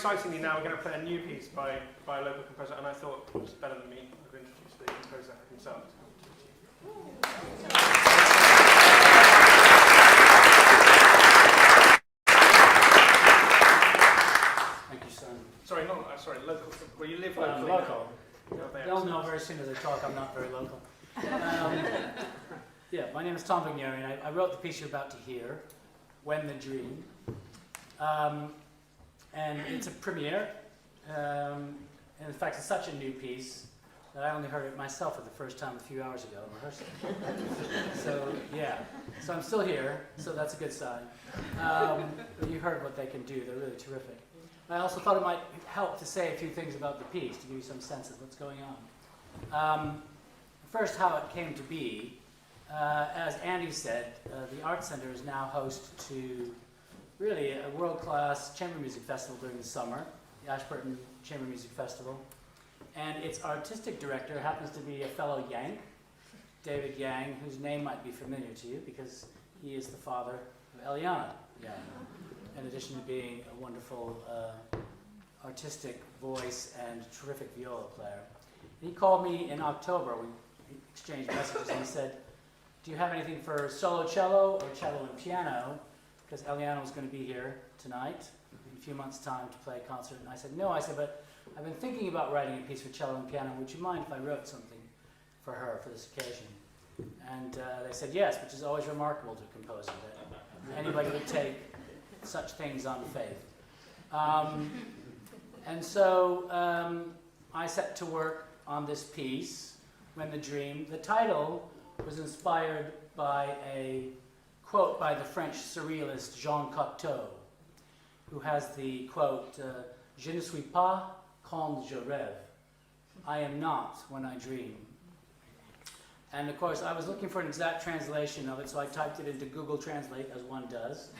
excitingly, now we're going to play a new piece by a local composer, and I thought it was better than me. I'm going to introduce the composer himself. Thank you, son. Sorry, local. Well, you live locally. Local. Now. They'll know very soon as I talk I'm not very local. Yeah, my name is Tom Vignieri, and I wrote the piece you're about to hear, When the Dream. And it's a premiere. And in fact, it's such a new piece that I only heard it myself for the first time a few hours ago in rehearsal. So, yeah. So I'm still here, so that's a good sign. But you heard what they can do. They're really terrific. I also thought it might help to say a few things about the piece, to give you some sense of what's going on. First, how it came to be. As Andy said, the Art Center is now host to really a world-class chamber music festival during the summer, the Ashburton Chamber Music Festival. And its artistic director happens to be a fellow Yang, David Yang, whose name might be familiar to you because he is the father of Eliana Yang, in addition to being a wonderful artistic voice and terrific viola player. And he called me in October. We exchanged messages, and he said, "Do you have anything for solo cello or cello and piano?" Because Eliana was going to be here tonight in a few months' time to play a concert. And I said, "No." I said, "But I've been thinking about writing a piece for cello and piano. Would you mind if I wrote something for her for this occasion?" And they said yes, which is always remarkable to a composer, that anybody would take such things on faith. And so I set to work on this piece, When the Dream. The title was inspired by a quote by the French surrealist Jean Cocteau, who has the quote, "Je ne suis pas quand je rêve." I am not when I dream. And of course, I was looking for an exact translation of it, so I typed it into Google Translate, as one does.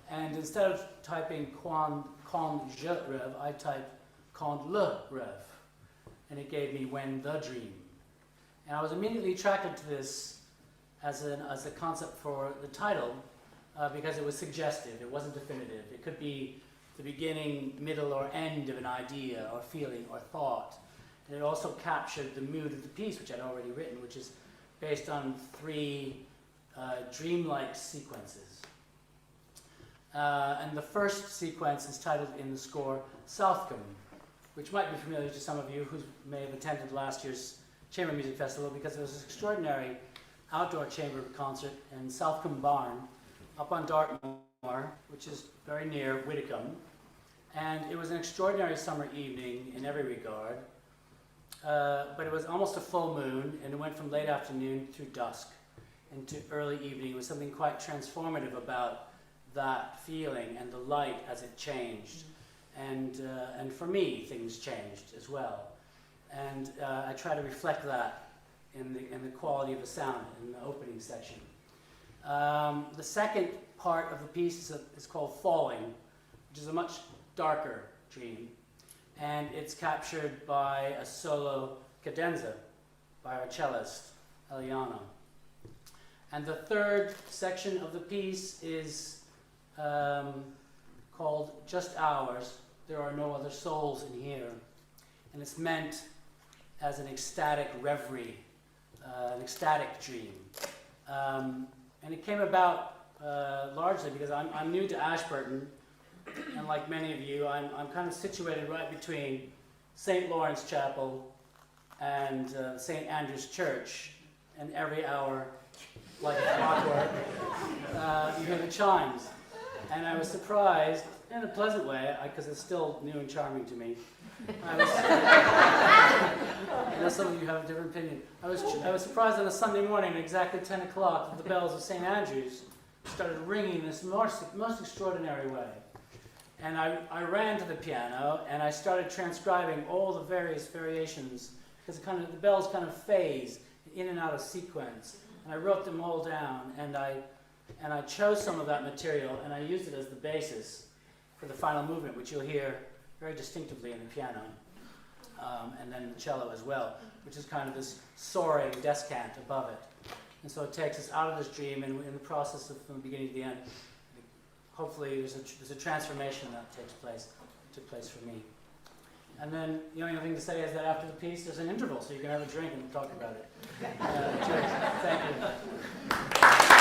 And instead of typing quand je rêve, I typed quand le rêve. And it gave me When the Dream. And I was immediately attracted to this as a concept for the title because it was suggestive. It wasn't definitive. It could be the beginning, middle, or end of an idea, or feeling, or thought. And it also captured the mood of the piece, which I'd already written, which is based on 3 dreamlike sequences. And the first sequence is titled in the score Southcombe, which might be familiar to some of you who may have attended last year's Chamber Music Festival, because it was an extraordinary outdoor chamber concert in Southcombe Barn up on Dartmoor, which is very near Widdicombe. And it was an extraordinary summer evening in every regard, but it was almost a full moon, and it went from late afternoon through dusk into early evening. It was something quite transformative about that feeling and the light as it changed. And for me, things changed as well. And I try to reflect that in the quality of the sound in the opening section. The second part of the piece is called Falling, which is a much darker dream. And it's captured by a solo cadenza by our cellist, Eliana. And the third section of the piece is called Just Ours. There are no other souls in here. And it's meant as an ecstatic reverie, an ecstatic dream. And it came about largely because I'm new to Ashburton, and like many of you, I'm kind of situated right between St. Lawrence Chapel and St. Andrew's Church, and every hour, like clockwork, you hear the chimes. And I was surprised, in a pleasant way, because it's still new and charming to me. I know some of you have a different opinion. I was surprised on a Sunday morning at exactly 10 o'clock that the bells of St. Andrew's started ringing in this most extraordinary way. And I ran to the piano and I started transcribing all the various variations, because the bells kind of phase in and out of sequence. And I wrote them all down, and I chose some of that material and I used it as the basis for the final movement, which you'll hear very distinctively in the piano, and then the cello as well, which is kind of this soaring descant above it. And so it takes us out of this dream, and in the process of from the beginning to the end, hopefully there's a transformation that takes place took place for me. And then the only thing to say is that after the piece, there's an interval, so you can have a drink and talk about it. Cheers. Thank you.